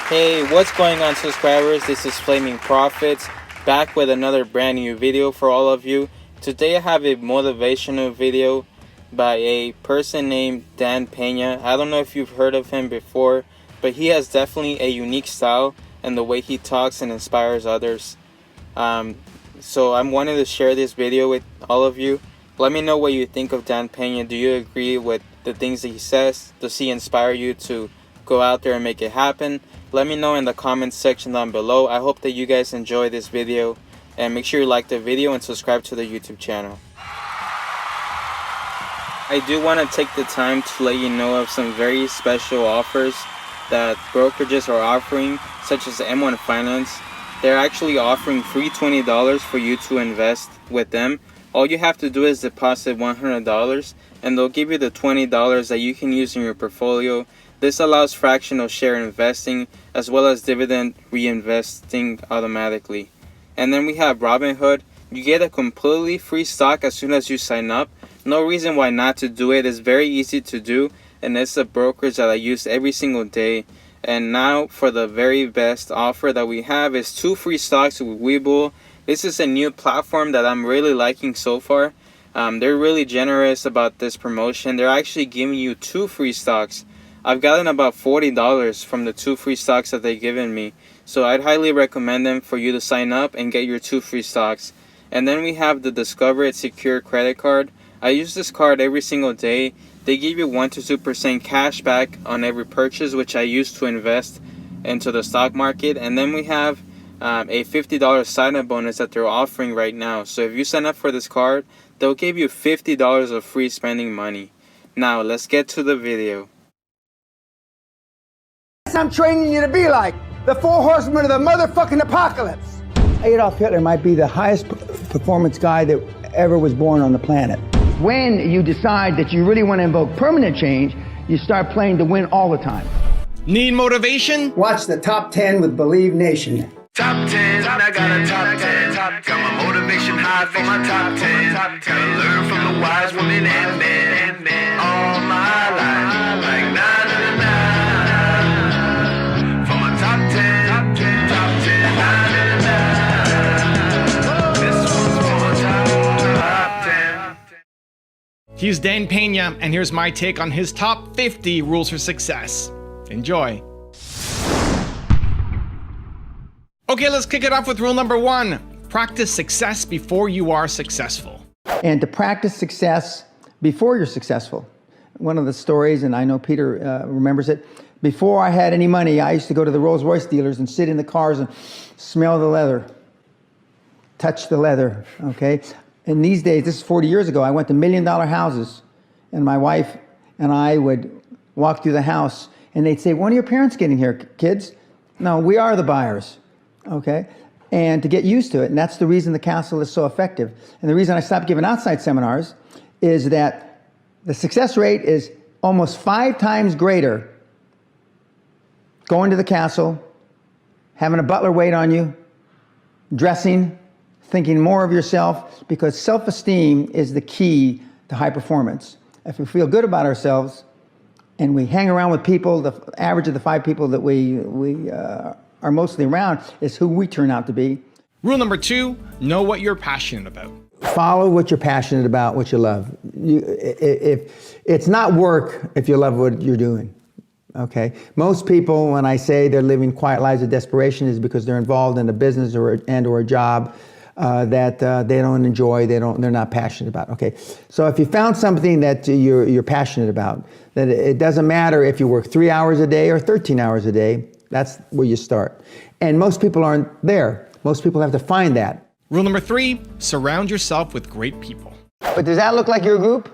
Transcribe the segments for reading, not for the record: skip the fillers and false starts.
Hey, what's going on, subscribers? This is Flaming Profits, back with another brand new video for all of you. Today I have a motivational video by a person named Dan Pena. I don't know if you've heard of him before, but he has definitely a unique style and the way he talks and inspires others. So I'm wanting to share this video with all of you. Let me know what you think of Dan Pena. Do you agree with the things that he says? Does he inspire you to go out there and make it happen? Let me know in the comments section down below. I hope that you guys enjoy this video, and make sure you like the video and subscribe to the YouTube channel. I do want to take the time to let you know of some very special offers that brokerages are offering, such as M1 Finance. They're actually offering free $20 for you to invest with them. All you have to do is deposit $100 and they'll give you the $20 that you can use in your portfolio. This allows fractional share investing as well as dividend reinvesting automatically. And then we have Robinhood. You get a completely free stock as soon as you sign up. No reason why not to do it. It's very easy to do, and it's a brokerage that I use every single day. And now for the very best offer that we have is 2 free stocks with Webull. This is a new platform that I'm really liking so far. They're really generous about this promotion. They're actually giving you 2 free stocks. I've gotten about $40 from the 2 free stocks that they've given me. So I'd highly recommend them for you to sign up and get your 2 free stocks. And then we have the Discover Secure credit card. I use this card every single day. They give you 1 to 2% cash back on every purchase, which I use to invest into the stock market. And then we have a $50 sign-up bonus that they're offering right now. So if you sign up for this card, they'll give you $50 of free spending money. Now let's get to the video. I'm training you to be like the 4 horsemen of the motherfucking apocalypse. Adolf Hitler might be the highest performance guy that ever was born on the planet. When you decide that you really want to invoke permanent change, you start playing to win all the time. Need motivation? Watch the Top 10 with Believe Nation. Top 10, I got a top 10. Got my motivation high for my top 10. Gotta learn from the wise women and men. All my life, like 9 and 9. For my top 10, top 10, 9 and 9. This one's for my top 10. He's Dan Pena, and here's my take on his top 50 rules for success. Enjoy. Okay, let's kick it off with rule number 1. Practice success before you are successful. And to practice success before you're successful. One of the stories, and I know Peter remembers it, before I had any money, I used to go to the Rolls Royce dealers and sit in the cars and smell the leather, touch the leather, okay? And these days, this is 40 years ago, I went to $1 million houses, and my wife and I would walk through the house, and they'd say, when are your parents getting here, kids? No, we are the buyers. Okay, and to get used to it, and that's the reason the castle is so effective. And the reason I stopped giving outside seminars is that the success rate is almost 5 times greater going to the castle, having a butler wait on you, dressing, thinking more of yourself, because self-esteem is the key to high performance. If we feel good about ourselves and we hang around with people, the average of the 5 people that we are mostly around is who we turn out to be. Rule number 2, know what you're passionate about. Follow what you're passionate about, what you love. If it's not work if you love what you're doing, okay? Most people, when I say they're living quiet lives of desperation, is because they're involved in a business or a job that they don't enjoy, they're not passionate about, okay? So if you found something that you're passionate about, then it doesn't matter if you work 3 hours a day or 13 hours a day. That's where you start. And most people aren't there. Most people have to find that. Rule number 3, surround yourself with great people. But does that look like your group?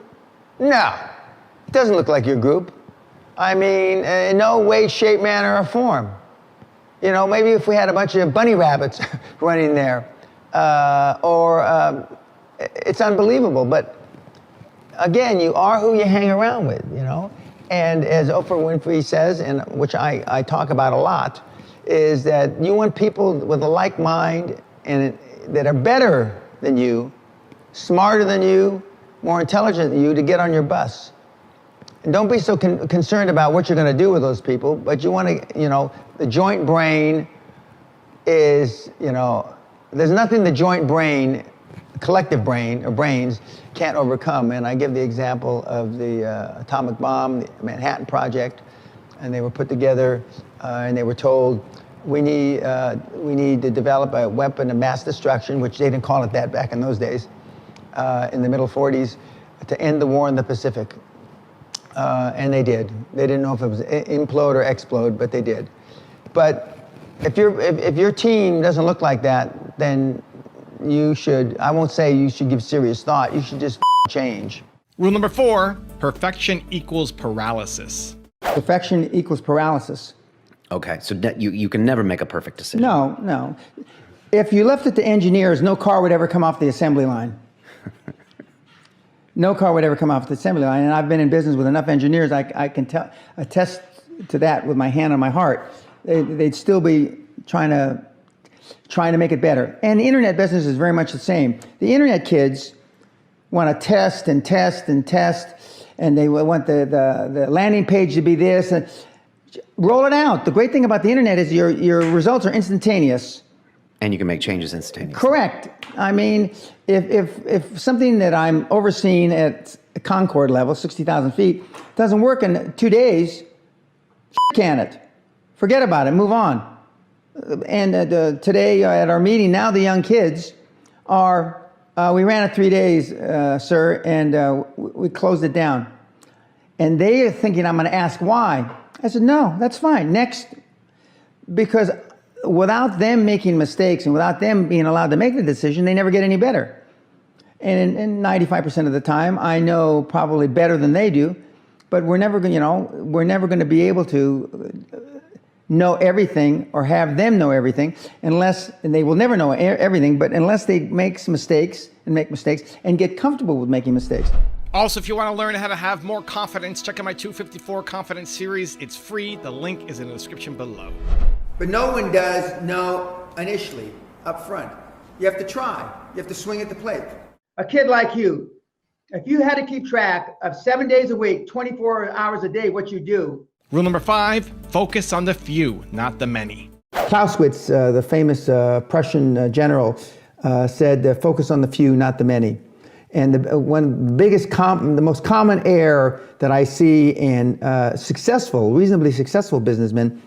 No, it doesn't look like your group. I mean, in no way, shape, manner, or form. You know, maybe if we had a bunch of bunny rabbits running there, it's unbelievable. But again, you are who you hang around with, you know? And as Oprah Winfrey says, and which I talk about a lot, is that you want people with a like mind and that are better than you, smarter than you, more intelligent than you to get on your bus. And don't be so concerned about what you're going to do with those people, but you want to, the joint brain is, there's nothing the joint brain, collective brain or brains can't overcome. And I give the example of the atomic bomb, the Manhattan Project, and they were put together and they were told, we need to develop a weapon of mass destruction, which they didn't call it that back in those days, in the middle 40s, to end the war in the Pacific. And they did. They didn't know if it was implode or explode, but they did. But if your team doesn't look like that, then you should, I won't say you should give serious thought, you should just change. Rule number 4, perfection equals paralysis. Perfection equals paralysis. Okay, so you can never make a perfect decision. No. If you left it to engineers, no car would ever come off the assembly line. No car would ever come off the assembly line. And I've been in business with enough engineers, I can attest to that with my hand on my heart. They'd still be trying to make it better. And the internet business is very much the same. The internet kids want to test and test and test, and they want the landing page to be this. And roll it out. The great thing about the internet is your results are instantaneous. And you can make changes instantaneously. Correct. I mean, if something that I'm overseeing at Concord level, 60,000 feet, doesn't work in 2 days, can it? Forget about it. Move on. And today at our meeting, now the young kids are, we ran it 3 days, sir, and we closed it down. And they are thinking I'm going to ask why. I said, no, that's fine. Next, because without them making mistakes and without them being allowed to make the decision, they never get any better. And 95% of the time, I know probably better than they do, but we're never going to be able to know everything or have them know everything unless, and they will never know everything, but unless they make mistakes and get comfortable with making mistakes. Also, if you want to learn how to have more confidence, check out my 254 Confidence series. It's free. The link is in the description below. But no one does know initially, up front. You have to try. You have to swing at the plate. A kid like you, if you had to keep track of 7 days a week, 24 hours a day, what you do. Rule number 5, focus on the few, not the many. Clausewitz, the famous Prussian general, said, focus on the few, not the many. And the most common error that I see in reasonably successful businessmen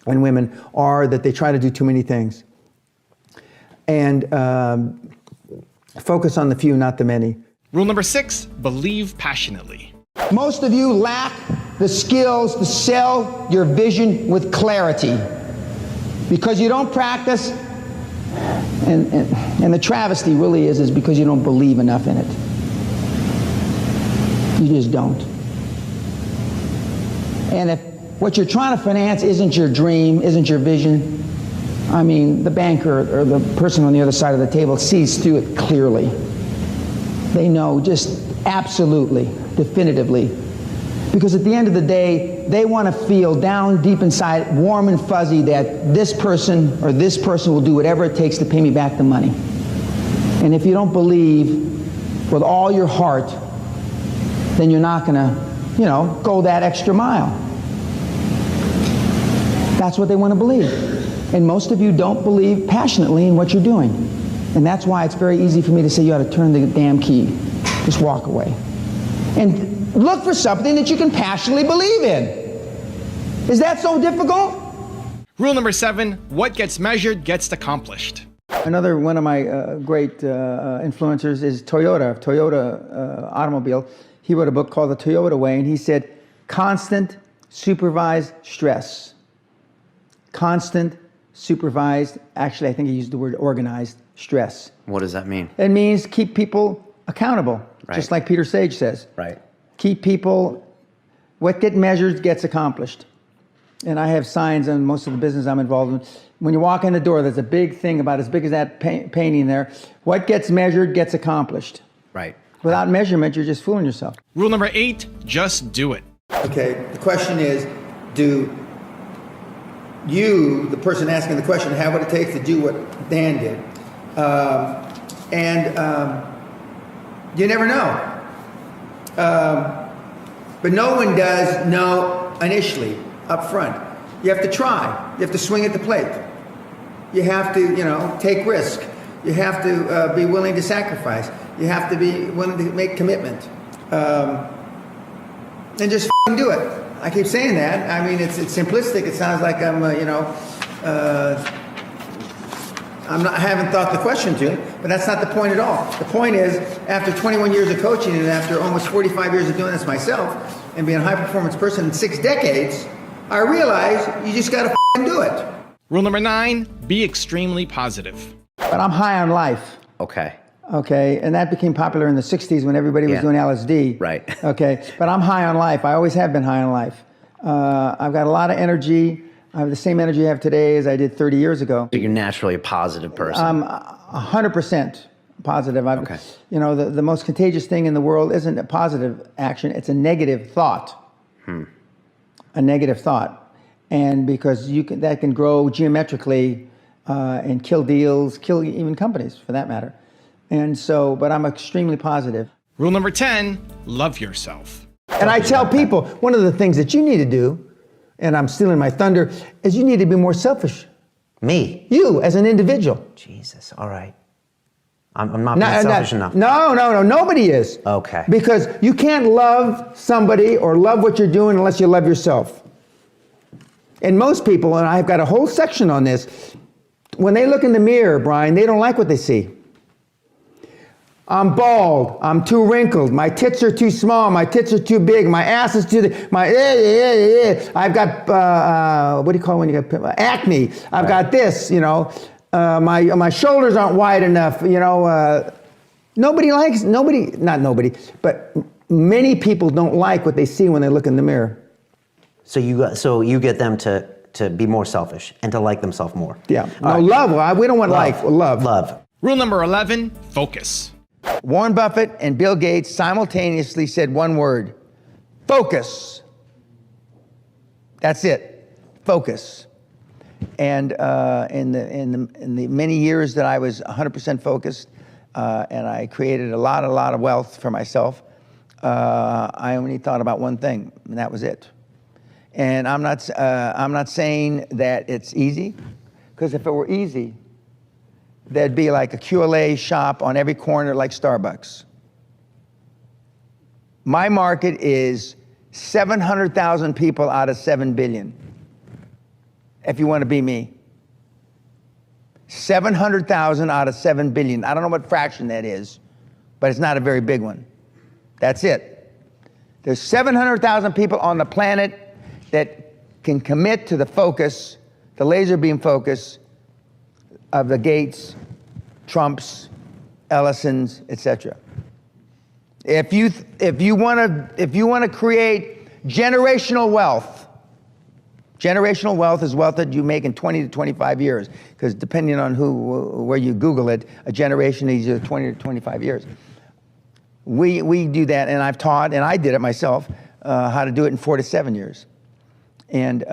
and women are that they try to do too many things. And focus on the few, not the many. Rule number 6, believe passionately. Most of you lack the skills to sell your vision with clarity because you don't practice. And the travesty really is because you don't believe enough in it. You just don't. And if what you're trying to finance isn't your dream, isn't your vision, I mean, the banker or the person on the other side of the table sees through it clearly. They know just absolutely, definitively. Because at the end of the day, they want to feel down deep inside, warm and fuzzy, that this person or this person will do whatever it takes to pay me back the money. And if you don't believe with all your heart, then you're not going to, go that extra mile. That's what they want to believe. And most of you don't believe passionately in what you're doing. And that's why it's very easy for me to say you ought to turn the damn key. Just walk away. And look for something that you can passionately believe in. Is that so difficult? Rule number 7, what gets measured gets accomplished. Another one of my great influencers is Toyota automobile. He wrote a book called The Toyota Way, and he said, constant supervised stress. Constant supervised, actually I think he used the word organized stress. What does that mean? It means keep people accountable, right. Just like Peter Sage says. Right. Keep people, what gets measured gets accomplished. And I have signs on most of the business I'm involved in. When you walk in the door, there's a big thing about as big as that painting there. What gets measured gets accomplished. Right. Without measurement, you're just fooling yourself. Rule number 8, just do it. Okay, the question is, do you, the person asking the question, have what it takes to do what Dan did? You never know. But no one does no initially, up front. You have to try. You have to swing at the plate. You have to, take risk. You have to be willing to sacrifice. You have to be willing to make commitment. And just do it. I keep saying that. I mean, it's simplistic. It sounds like I haven't thought the question to it, but that's not the point at all. The point is, after 21 years of coaching and after almost 45 years of doing this myself and being a high-performance person in 6 decades, I realize you just got to do it. Rule number 9, be extremely positive. But I'm high on life. Okay. Okay, and that became popular in the 60s when everybody was doing LSD. Right. Okay, but I'm high on life. I always have been high on life. I've got a lot of energy. I have the same energy I have today as I did 30 years ago. So you're naturally a positive person. I'm 100% positive. Okay. The most contagious thing in the world isn't a positive action, it's a negative thought. A negative thought. And because that can grow geometrically and kill deals, kill even companies for that matter. And so, but I'm extremely positive. Rule number 10, love yourself. And I tell people, one of the things that you need to do, and I'm stealing my thunder, is you need to be more selfish. Me? You, as an individual. Jesus, all right. I'm not being selfish enough. No, nobody is. Okay. Because you can't love somebody or love what you're doing unless you love yourself. And most people, and I've got a whole section on this, when they look in the mirror, Brian, they don't like what they see. I'm bald, I'm too wrinkled, my tits are too small, my tits are too big, my ass is too, I've got, what do you call it when you got acne, I've got this, my shoulders aren't wide enough, but many people don't like what they see when they look in the mirror. So you get them to be more selfish and to like themselves more. Yeah, love, we don't want love. Love. Rule number 11, focus. Warren Buffett and Bill Gates simultaneously said one word: focus. That's it, focus. And in the many years that I was 100% focused, and I created a lot of wealth for myself, I only thought about one thing, and that was it. And I'm not saying that it's easy, because if it were easy, there'd be like a QLA shop on every corner like Starbucks. My market is 700,000 people out of 7 billion. If you want to be me. 700,000 out of 7 billion. I don't know what fraction that is, but it's not a very big one. That's it. There's 700,000 people on the planet that can commit to the focus, the laser beam focus of the Gates, Trumps, Ellisons, etc. If you want to create generational wealth is wealth that you make in 20 to 25 years, because depending on where you Google it, a generation is either 20 to 25 years. We do that, and I've taught, and I did it myself, how to do it in 4 to 7 years. And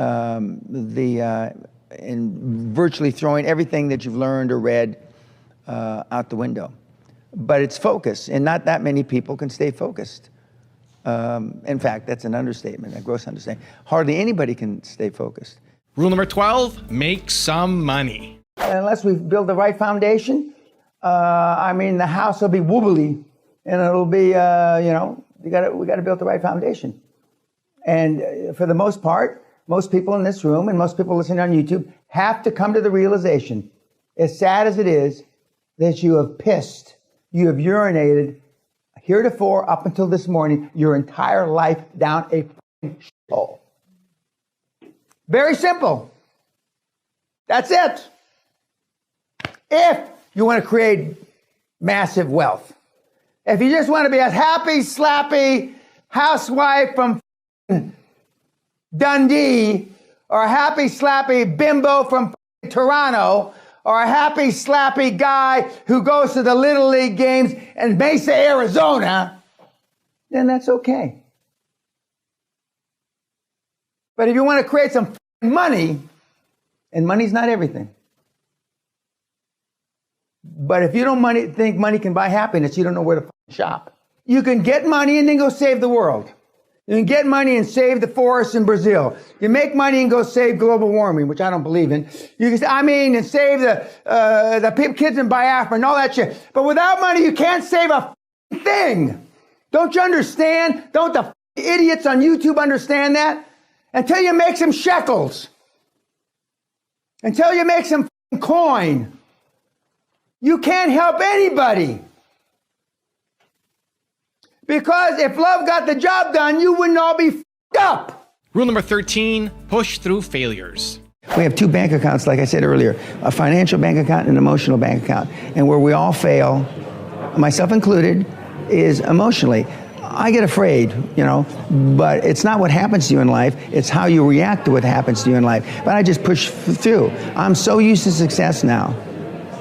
and virtually throwing everything that you've learned or read out the window. But it's focus, and not that many people can stay focused. In fact, that's an understatement, a gross understatement. Hardly anybody can stay focused. Rule number 12, make some money. Unless we build the right foundation, the house will be wobbly, and it'll be, we got to build the right foundation. And for the most part, most people in this room and most people listening on YouTube have to come to the realization, as sad as it is, that you have pissed, you have urinated heretofore up until this morning, your entire life down a hole. Very simple. That's it. If you want to create massive wealth. If you just want to be a happy, slappy housewife from Dundee, or a happy, slappy bimbo from Toronto, or a happy, slappy guy who goes to the Little League games in Mesa, Arizona, then that's okay. But if you want to create some money, and money's not everything. But if you don't think money can buy happiness, you don't know where to shop. You can get money and then go save the world. You can get money and save the forests in Brazil. You make money and go save global warming, which I don't believe in. You can, and save the kids in Biafra and all that shit. But without money, you can't save a thing. Don't you understand? Don't the idiots on YouTube understand that? Until you make some shekels. Until you make some coin. You can't help anybody. Because if love got the job done, you wouldn't all be f***ed up. Rule number 13, push through failures. We have two bank accounts, like I said earlier, a financial bank account and an emotional bank account. And where we all fail, myself included, is emotionally. I get afraid, but it's not what happens to you in life, it's how you react to what happens to you in life. But I just push through. I'm so used to success now,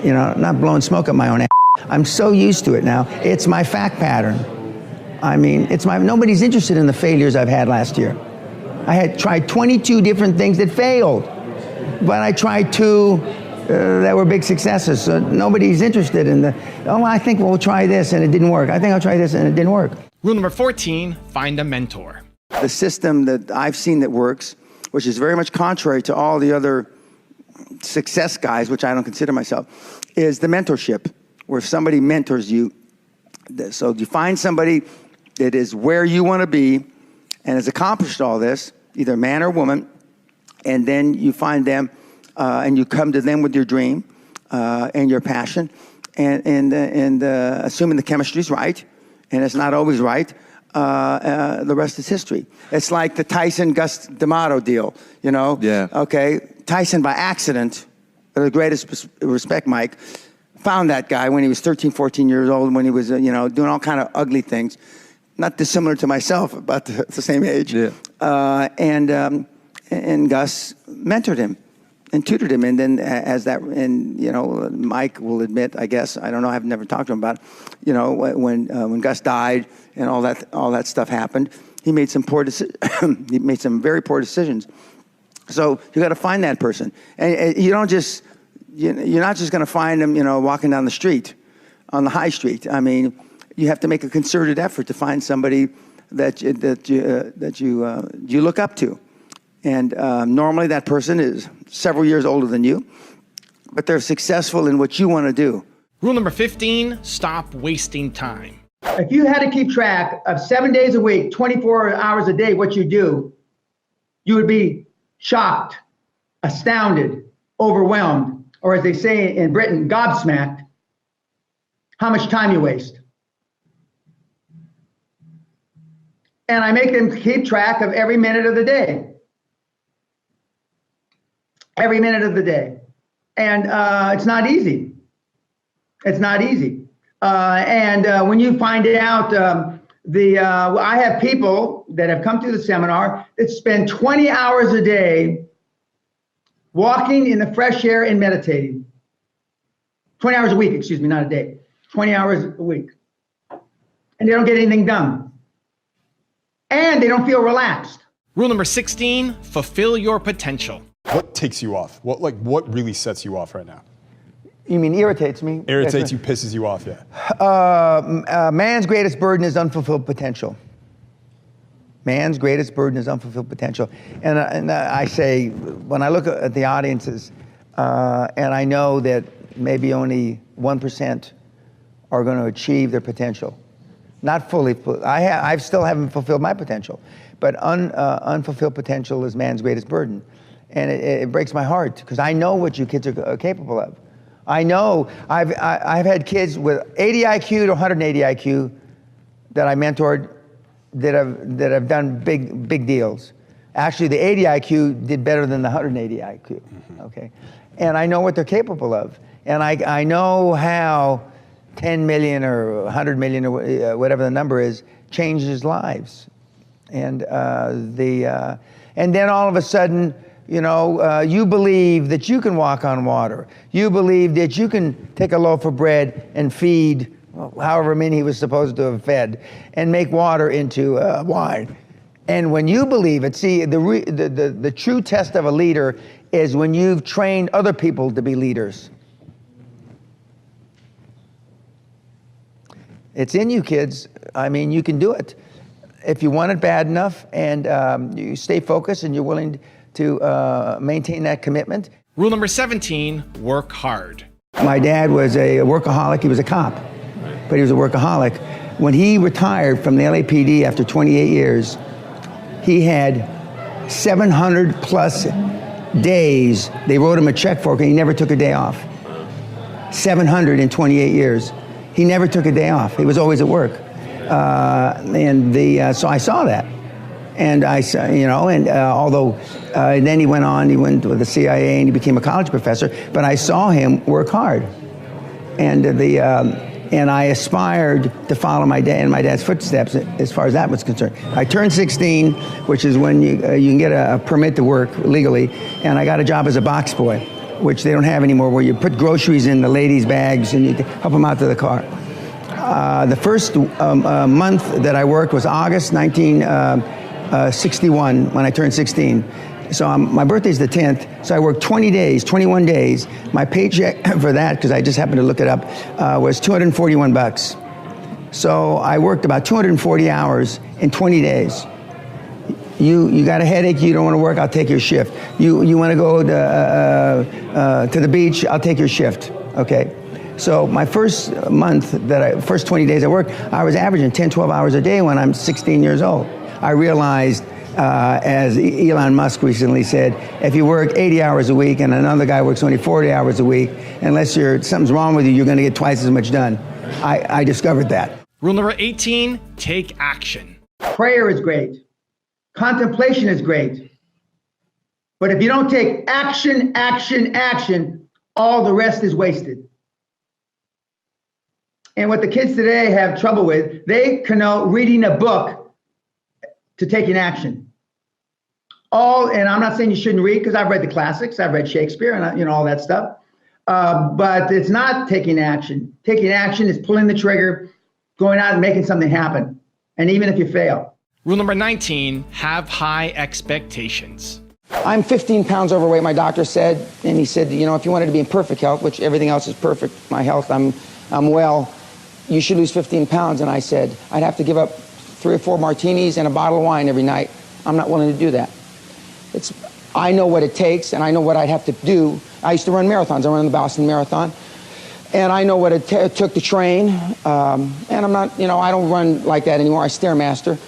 not blowing smoke up my own ass. I'm so used to it now. It's my fact pattern. Nobody's interested in the failures I've had last year. I had tried 22 different things that failed, but I tried 2 that were big successes. So nobody's interested in I think we'll try this and it didn't work. I think I'll try this and it didn't work. Rule number 14, find a mentor. The system that I've seen that works, which is very much contrary to all the other success guys, which I don't consider myself, is the mentorship, where somebody mentors you. So you find somebody that is where you want to be and has accomplished all this, either man or woman, and then you find them and you come to them with your dream and your passion, and assuming the chemistry's right, and it's not always right, the rest is history. It's like the Tyson-Gus D'Amato deal, Yeah. Okay, Tyson by accident, with the greatest respect, Mike, found that guy when he was 13, 14 years old, when he was, doing all kind of ugly things. Not dissimilar to myself, about the same age. Yeah. And Gus mentored him and tutored him. And then Mike will admit, I guess, I don't know, I've never talked to him about it, when Gus died and all that stuff happened, he made some he made some very poor decisions. So you got to find that person. And you don't just, you're not just going to find them, walking down the street, on the high street. You have to make a concerted effort to find somebody that you look up to. And normally that person is several years older than you, but they're successful in what you want to do. Rule number 15, stop wasting time. If you had to keep track of 7 days a week, 24 hours a day, what you do, you would be shocked, astounded, overwhelmed, or as they say in Britain, gobsmacked, how much time you waste. And I make them keep track of every minute of the day. Every minute of the day. And it's not easy. It's not easy. When you find out, I have people that have come to the seminar that spend 20 hours a day walking in the fresh air and meditating. 20 hours a week, excuse me, not a day. 20 hours a week. And they don't get anything done. And they don't feel relaxed. Rule number 16, fulfill your potential. What takes you off? What really sets you off right now? You mean irritates me? Irritates you, pisses you off, yeah. Man's greatest burden is unfulfilled potential. Man's greatest burden is unfulfilled potential. And I say, when I look at the audiences, and I know that maybe only 1% are going to achieve their potential. Not fully, I still haven't fulfilled my potential, but unfulfilled potential is man's greatest burden. And it breaks my heart, because I know what you kids are capable of. I know, I've had kids with 80 IQ to 180 IQ that I mentored that have done big deals. Actually, the 80 IQ did better than the 180 IQ, okay? And I know what they're capable of. And I know how 10 million or 100 million or whatever the number is changes lives. And then all of a sudden, you believe that you can walk on water. You believe that you can take a loaf of bread and feed however many he was supposed to have fed and make water into wine. And when you believe it, see, the true test of a leader is when you've trained other people to be leaders. It's in you, kids. I mean, you can do it. if you want it bad enough and you stay focused and you're willing to maintain that commitment. Rule number 17, work hard. My dad was a workaholic. He was a cop, but he was a workaholic. When he retired from the LAPD after 28 years, he had 700 plus days. They wrote him a check for it, and he never took a day off. 728 years. He never took a day off. He was always at work. So I saw that. And I saw, although then he went with the CIA and he became a college professor, but I saw him work hard. And I aspired to follow my dad in my dad's footsteps as far as that was concerned. I turned 16, which is when you can get a permit to work legally, and I got a job as a box boy, which they don't have anymore, where you put groceries in the ladies' bags and you help them out to the car. The first month that I worked was August 1961, when I turned 16. So my birthday's the 10th, so I worked 21 days. My paycheck for that, because I just happened to look it up, was $241. So I worked about 240 hours in 20 days. You got a headache, you don't want to work, I'll take your shift. You want to go to the beach, I'll take your shift, okay? So my first 20 days I worked, I was averaging 10, 12 hours a day when I'm 16 years old. I realized, as Elon Musk recently said, if you work 80 hours a week and another guy works only 40 hours a week, unless something's wrong with you, you're going to get twice as much done. I discovered that. Rule number 18, take action. Prayer is great. Contemplation is great. But if you don't take action, all the rest is wasted. And what the kids today have trouble with, they connote reading a book to taking action. And I'm not saying you shouldn't read, because I've read the classics, I've read Shakespeare and all that stuff. But it's not taking action. Taking action is pulling the trigger, going out and making something happen. And even if you fail. Rule number 19, have high expectations. I'm 15 pounds overweight, my doctor said, and he said, if you wanted to be in perfect health, which everything else is perfect, my health, I'm well, you should lose 15 pounds. And I said, I'd have to give up 3 or 4 martinis and a bottle of wine every night. I'm not willing to do that. I know what it takes, and I know what I'd have to do. I used to run marathons. I ran the Boston Marathon, and I know what it took to train. And I'm not, I don't run like that anymore. I Stairmaster.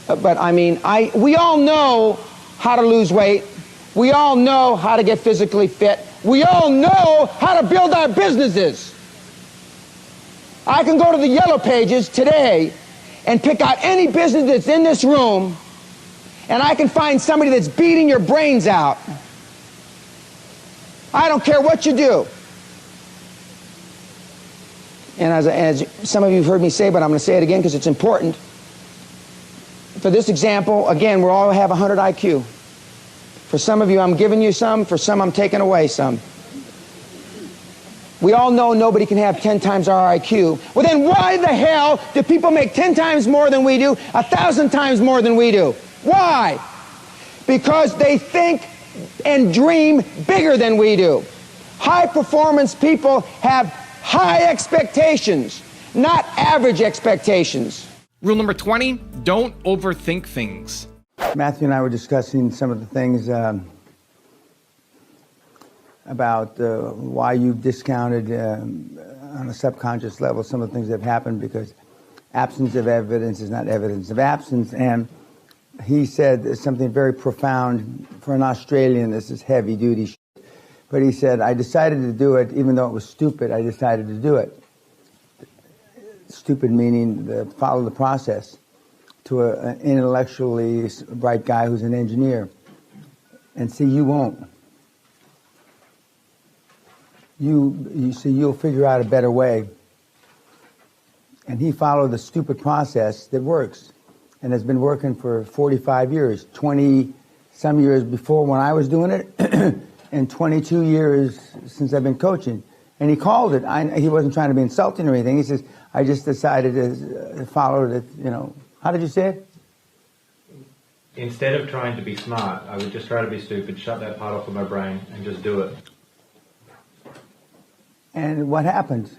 But we all know how to lose weight. We all know how to get physically fit. We all know how to build our businesses. I can go to the Yellow Pages today and pick out any business that's in this room, and I can find somebody that's beating your brains out. I don't care what you do. And as some of you have heard me say, but I'm going to say it again because it's important. For this example, again, we all have 100 IQ. For some of you, I'm giving you some. For some, I'm taking away some. We all know nobody can have 10 times our IQ. Well, then why the hell do people make 10 times more than we do, 1,000 times more than we do? Why? Because they think and dream bigger than we do. High performance people have high expectations, not average expectations. Rule number 20, don't overthink things. Matthew and I were discussing some of the things about why you've discounted on a subconscious level some of the things that have happened, because absence of evidence is not evidence of absence. And he said something very profound. For an Australian, this is heavy duty shit. But he said, I decided to do it, even though it was stupid, I decided to do it. Stupid meaning follow the process, to an intellectually bright guy who's an engineer. And see, you won't. You see, you'll figure out a better way. And he followed the stupid process that works and has been working for 45 years, 20 some years before when I was doing it, and 22 years since I've been coaching. And he called it. He wasn't trying to be insulting or anything. He says, I just decided to follow it, How did you say it? Instead of trying to be smart, I would just try to be stupid, shut that part off of my brain, and just do it. And what happened?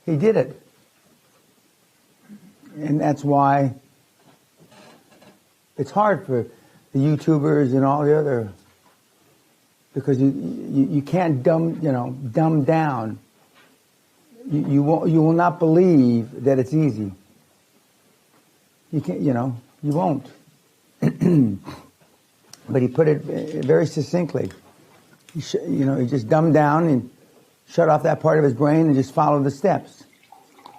He did it. And that's why It's hard for the YouTubers and all the other, because you can't dumb down. You will not believe that it's easy. You can't, you won't. But he put it very succinctly. He just dumbed down and shut off that part of his brain and just follow the steps.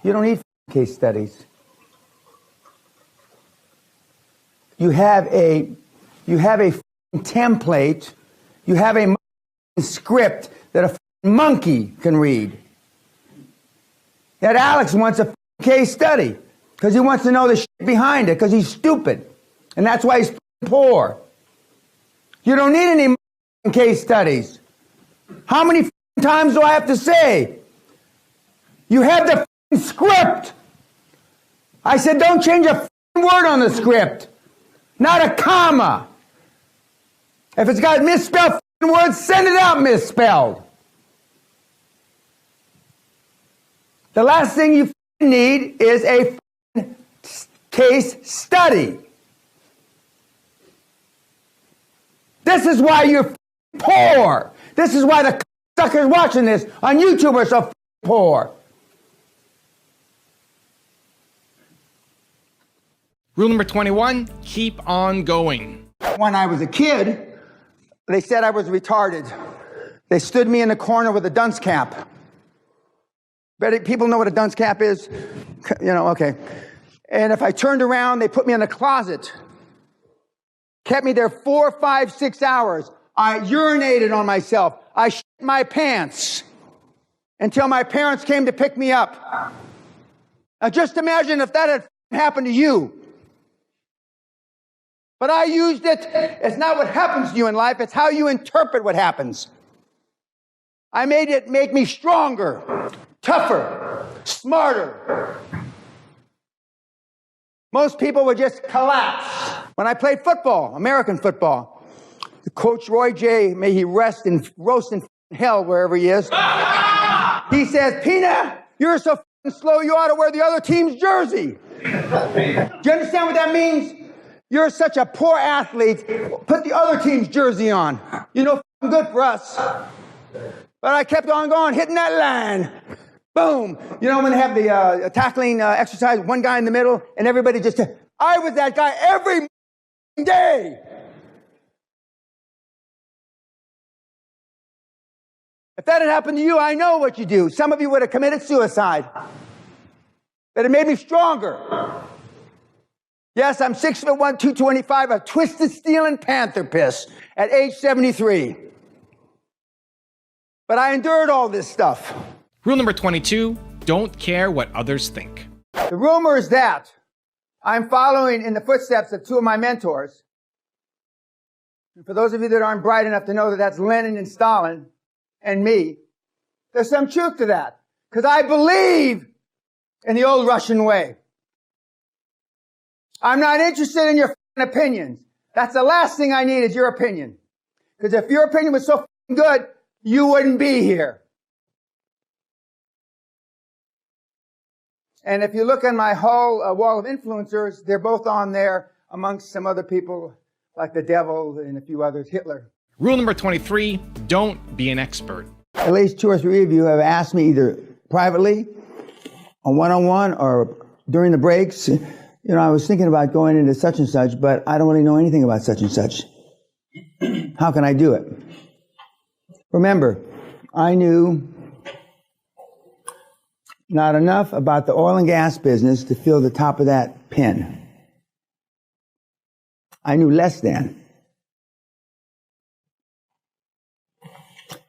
You don't need case studies. You have a template. You have a script that a monkey can read. That Alex wants a case study because he wants to know the shit behind it because he's stupid. And that's why he's poor. You don't need any case studies. How many times do I have to say? You have the script. I said don't change a word on the script. Not a comma. If it's got misspelled words, send it out misspelled. The last thing you need is a case study. This is why you're poor. This is why the suckers watching this on YouTube are so poor. Rule number 21, keep on going. When I was a kid, they said I was retarded. They stood me in the corner with a dunce cap. People know what a dunce cap is? Okay. And if I turned around, they put me in a closet. Kept me there 4, 5, 6 hours. I urinated on myself. I shit my pants until my parents came to pick me up. Now just imagine if that had happened to you. But I used it. It's not what happens to you in life. It's how you interpret what happens. I made it make me stronger, tougher, smarter. Most people would just collapse. When I played football, American football, the coach Roy J., may he roast in hell wherever he is, he says, Pena, you're so slow you ought to wear the other team's jersey. Do you understand what that means? You're such a poor athlete, put the other team's jersey on. Good for us. But I kept on going, hitting that line. Boom. When they have the tackling exercise, one guy in the middle, and everybody just, I was that guy every day. If that had happened to you, I know what you do. Some of you would have committed suicide. But it made me stronger. Yes, I'm 6'1", 225, a twisted steel and panther piss at age 73. But I endured all this stuff. Rule number 22, don't care what others think. The rumor is that I'm following in the footsteps of two of my mentors. And for those of you that aren't bright enough to know that that's Lenin and Stalin and me, there's some truth to that. Because I believe in the old Russian way. I'm not interested in your opinions. That's the last thing I need is your opinion. Because if your opinion was so good, you wouldn't be here. And if you look on my whole wall of influencers, they're both on there amongst some other people like the devil and a few others, Hitler. Rule number 23, don't be an expert. At least 2 or 3 of you have asked me either privately, on one-on-one, or during the breaks, I was thinking about going into such and such, but I don't really know anything about such and such. How can I do it? Remember, I knew not enough about the oil and gas business to fill the top of that pen. I knew less than.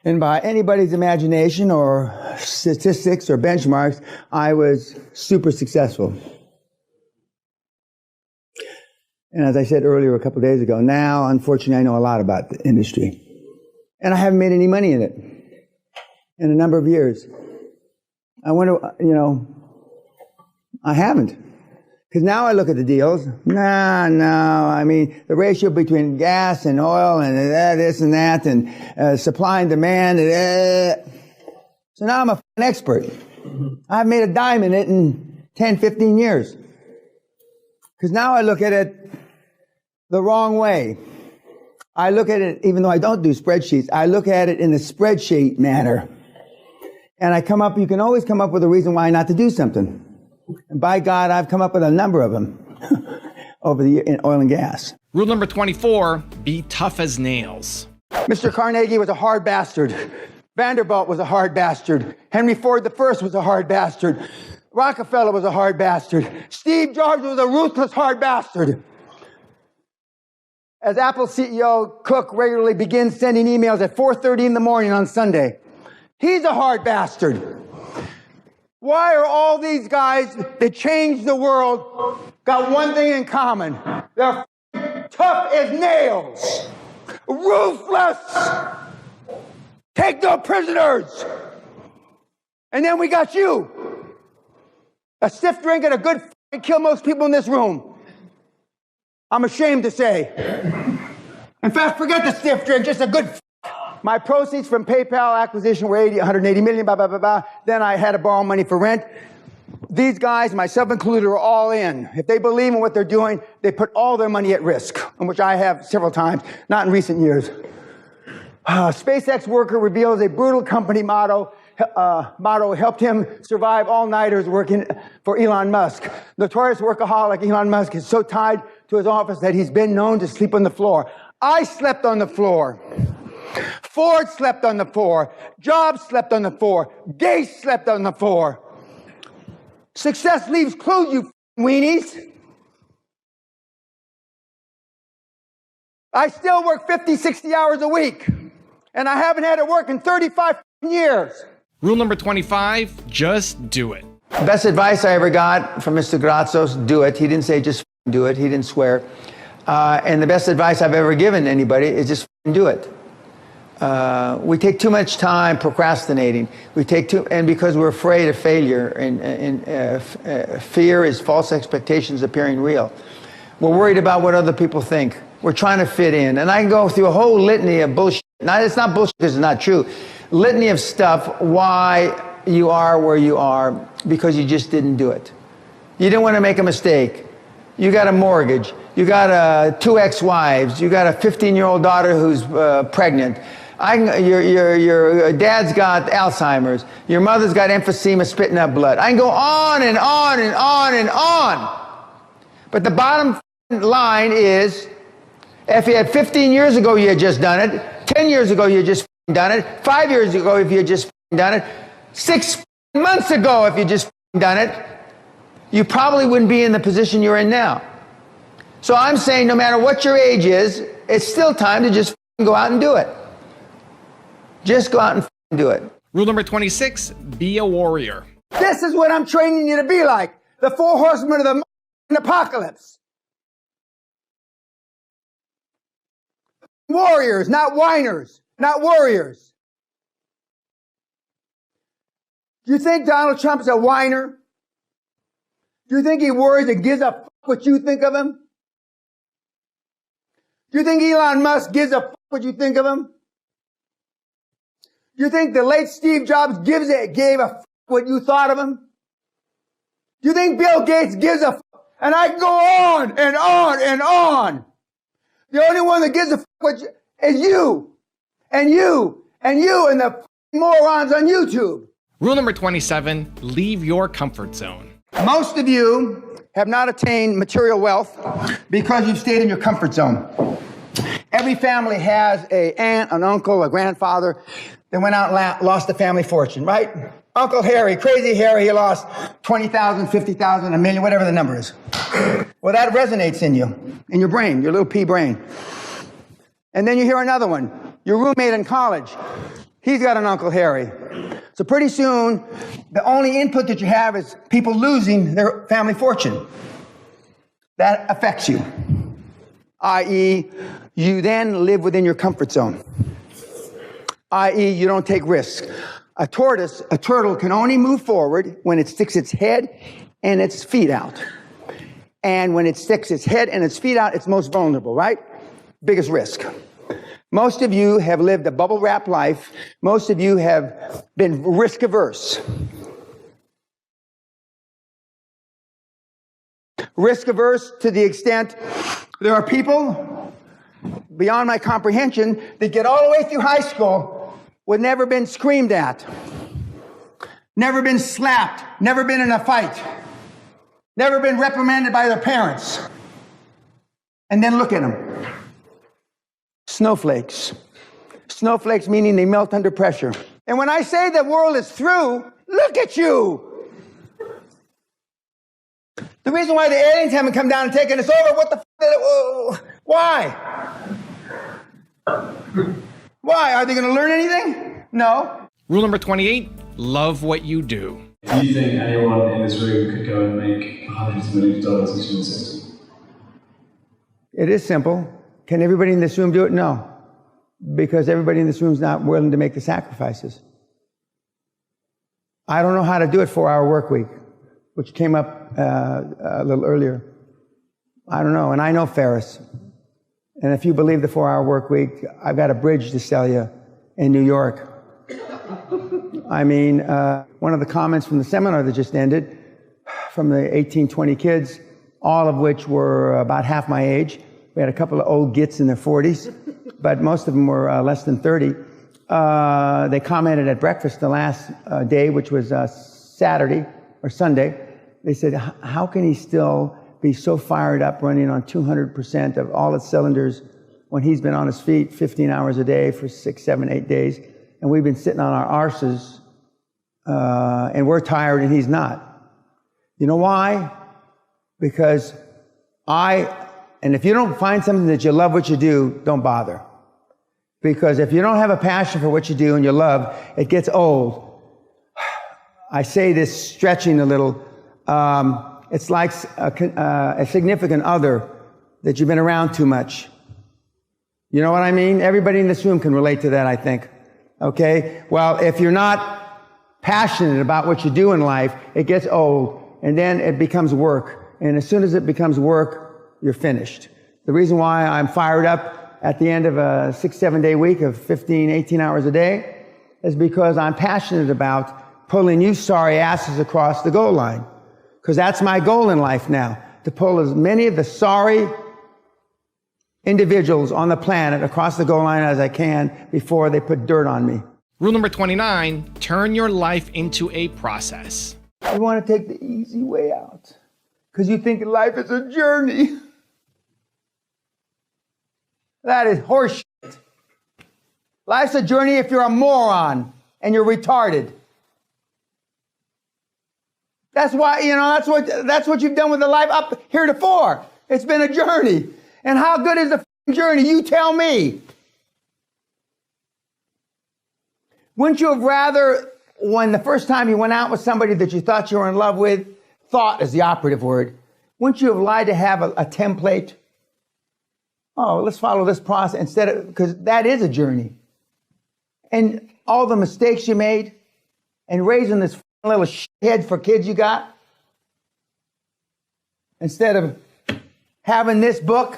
And by anybody's imagination or statistics or benchmarks, I was super successful. And as I said earlier a couple of days ago, now, unfortunately, I know a lot about the industry. And I haven't made any money in it in a number of years. I wonder, I haven't. Because now I look at the deals. The ratio between gas and oil and this and that and supply and demand. So now I'm an expert. I haven't made a dime in it in 10, 15 years. Because now I look at it the wrong way. I look at it, even though I don't do spreadsheets, I look at it in the spreadsheet manner. And you can always come up with a reason why not to do something. And by God, I've come up with a number of them over the year in oil and gas. Rule number 24, be tough as nails. Mr. Carnegie was a hard bastard. Vanderbilt was a hard bastard. Henry Ford I was a hard bastard. Rockefeller was a hard bastard. Steve Jobs was a ruthless hard bastard. As Apple CEO Cook regularly begins sending emails at 4:30 in the morning on Sunday, he's a hard bastard. Why are all these guys that changed the world got one thing in common? They're tough as nails, ruthless, take no prisoners. And then we got you, a stiff drink and a good kill most people in this room. I'm ashamed to say. In fact, forget the stiff drink, just a good. My proceeds from PayPal acquisition were 180 million, blah, blah, blah, blah. Then I had to borrow money for rent. These guys, myself included, are all in. If they believe in what they're doing, they put all their money at risk, which I have several times, not in recent years. SpaceX worker reveals a brutal company motto helped him survive all-nighters working for Elon Musk. Notorious workaholic Elon Musk is so tied to his office that he's been known to sleep on the floor. I slept on the floor. Ford slept on the floor. Jobs slept on the floor. Gates slept on the floor. Success leaves clues, you weenies. I still work 50, 60 hours a week, and I haven't had to work in 35 years. Rule number 25, just do it. Best advice I ever got from Mr. Grazos, do it. He didn't say just do it. He didn't swear. And the best advice I've ever given anybody is just do it. We take too much time procrastinating. And because we're afraid of failure, and fear is false expectations appearing real. We're worried about what other people think. We're trying to fit in. And I can go through a whole litany of bullshit. Now, it's not bullshit because it's not true. Litany of stuff why you are where you are because you just didn't do it. You didn't want to make a mistake. You got a mortgage. You got 2 ex-wives. You got a 15-year-old daughter who's pregnant. Your dad's got Alzheimer's. Your mother's got emphysema, spitting up blood. I can go on and on and on and on. But the bottom line is, if you had 15 years ago, you had just done it. 10 years ago, you had just done it. 5 years ago, if you had just done it. 6 months ago, if you just done it, you probably wouldn't be in the position you're in now. So I'm saying no matter what your age is, it's still time to just go out and do it. Just go out and do it. Rule number 26, be a warrior. This is what I'm training you to be like. The 4 horsemen of the apocalypse. Warriors, not whiners, not warriors. Do you think Donald Trump's a whiner? Do you think he worries and gives a fuck what you think of him? Do you think Elon Musk gives a fuck what you think of him? Do you think the late Steve Jobs gave a fuck what you thought of him? Do you think Bill Gates gives a fuck? And I can go on and on and on. The only one that gives a fuck is you, and you, and you, and the morons on YouTube. Rule number 27, leave your comfort zone. Most of you have not attained material wealth because you've stayed in your comfort zone. Every family has an aunt, an uncle, a grandfather that went out and lost a family fortune, right? Uncle Harry, crazy Harry, he lost 20,000, 50,000, a million, whatever the number is. Well, that resonates in you, in your brain, your little pea brain. And then you hear another one. Your roommate in college, he's got an Uncle Harry. So pretty soon, the only input that you have is people losing their family fortune. That affects you, i.e., you then live within your comfort zone, i.e., you don't take risks. A turtle can only move forward when it sticks its head and its feet out. And when it sticks its head and its feet out, it's most vulnerable, right? Biggest risk. Most of you have lived a bubble wrap life. Most of you have been risk averse. Risk averse to the extent There are people beyond my comprehension that get all the way through high school with never been screamed at, never been slapped, never been in a fight, never been reprimanded by their parents. And then look at them. Snowflakes. Snowflakes meaning they melt under pressure. And when I say the world is through, look at you. The reason why the aliens haven't come down and taken us over, what the why? Why? Are they going to learn anything? No. Rule number 28, love what you do. Do you think anyone in this room could go and make hundreds of millions of dollars in 2060? It is simple. Can everybody in this room do it? No. Because everybody in this room is not willing to make the sacrifices. I don't know how to do it 4-hour work week, which came up a little earlier. I don't know. And I know Ferris. And if you believe the 4-hour work week, I've got a bridge to sell you in New York. I mean, one of the comments from the seminar that just ended, from the 18, 20 kids, all of which were about half my age. We had a couple of old gits in their 40s, but most of them were less than 30. They commented at breakfast the last day, which was Saturday or Sunday. They said, how can he still be so fired up running on 200% of all its cylinders when he's been on his feet 15 hours a day for 6, 7, 8 days, and we've been sitting on our arses, and we're tired and he's not. You know why? Because and if you don't find something that you love what you do, don't bother. Because if you don't have a passion for what you do and you love, it gets old. I say this stretching a little. It's like a significant other that you've been around too much. You know what I mean? Everybody in this room can relate to that, I think. Okay? Well, if you're not passionate about what you do in life, it gets old, and then it becomes work. And as soon as it becomes work, you're finished. The reason why I'm fired up at the end of a 6-7 day week of 15, 18 hours a day is because I'm passionate about pulling you sorry asses across the goal line. Because that's my goal in life now, to pull as many of the sorry individuals on the planet across the goal line as I can before they put dirt on me. Rule number 29, turn your life into a process. You want to take the easy way out because you think life is a journey. That is horseshit. Life's a journey if you're a moron and you're retarded. That's why, that's what you've done with the life up heretofore. It's been a journey. And how good is the journey? You tell me. Wouldn't you have rather, when the first time you went out with somebody that you thought you were in love with, thought is the operative word, wouldn't you have lied to have a template? Oh, let's follow this process instead of, because that is a journey. And all the mistakes you made and raising this little head for kids you got, instead of having this book.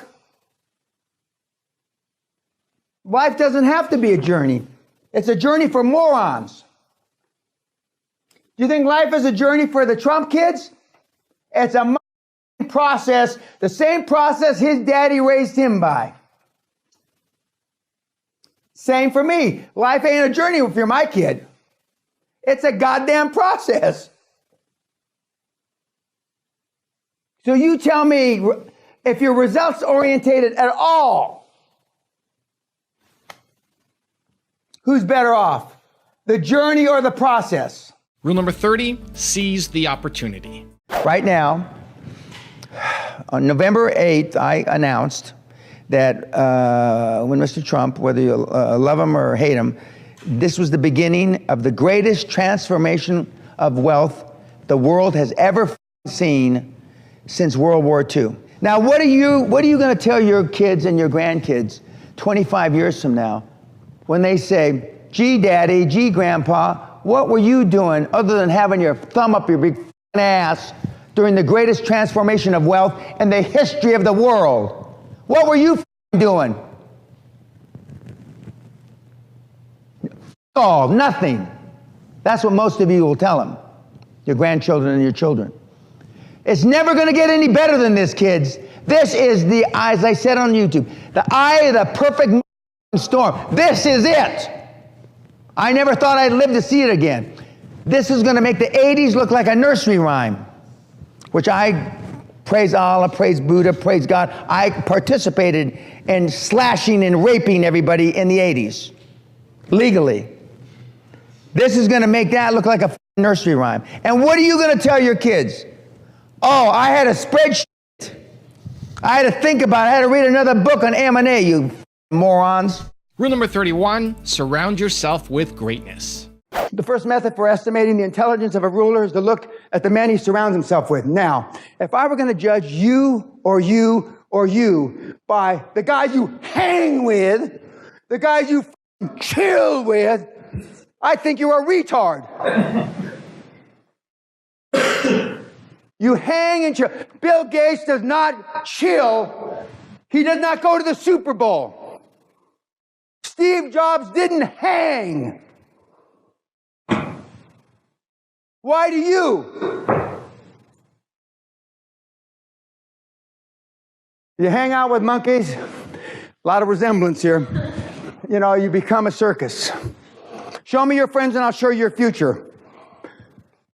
Life doesn't have to be a journey. It's a journey for morons. Do you think life is a journey for the Trump kids? It's a process, the same process his daddy raised him by. Same for me. Life ain't a journey if you're my kid. It's a goddamn process. So you tell me, if you're results orientated at all, who's better off? The journey or the process? Rule number 30, seize the opportunity. Right now, on November 8th, I announced that when Mr. Trump, whether you love him or hate him, this was the beginning of the greatest transformation of wealth the world has ever seen since World War II. Now, what are you going to tell your kids and your grandkids 25 years from now when they say, gee, Daddy, gee, Grandpa, what were you doing other than having your thumb up your big ass during the greatest transformation of wealth in the history of the world? What were you doing? Oh, nothing. That's what most of you will tell them, your grandchildren and your children. It's never going to get any better than this, kids. This is the, as I said on YouTube, the eye of the perfect storm. This is it. I never thought I'd live to see it again. This is going to make the 80s look like a nursery rhyme, which I praise Allah, praise Buddha, praise God. I participated in slashing and raping everybody in the 80s, legally. This is going to make that look like a nursery rhyme. And what are you going to tell your kids? Oh, I had a spreadsheet. I had to think about it. I had to read another book on M&A, you morons. Rule number 31, surround yourself with greatness. The first method for estimating the intelligence of a ruler is to look at the men he surrounds himself with. Now, if I were going to judge you or you or you by the guys you hang with, the guys you chill with, I think you're a retard. You hang and chill. Bill Gates does not chill. He does not go to the Super Bowl. Steve Jobs didn't hang. Why do you? You hang out with monkeys, a lot of resemblance here. You know, you become a circus. Show me your friends and I'll show you your future.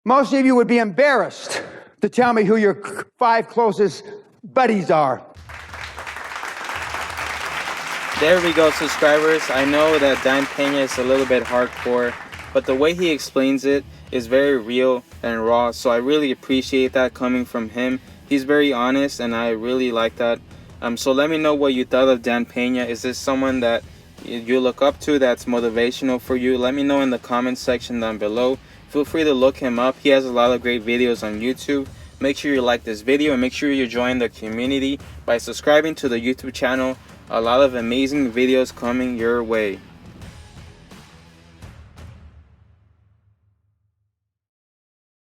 Most of you would be embarrassed to tell me who your 5 closest buddies are. There we go, subscribers. I know that Dan Pena is a little bit hardcore, but the way he explains it is very real and raw, so I really appreciate that coming from him. He's very honest and I really like that. So let me know what you thought of Dan Pena. Is this someone that you look up to that's motivational for you? Let me know in the comments section down below. Feel free to look him up. He has a lot of great videos on YouTube. Make sure you like this video and make sure you join the community by subscribing to the YouTube channel. A lot of amazing videos coming your way.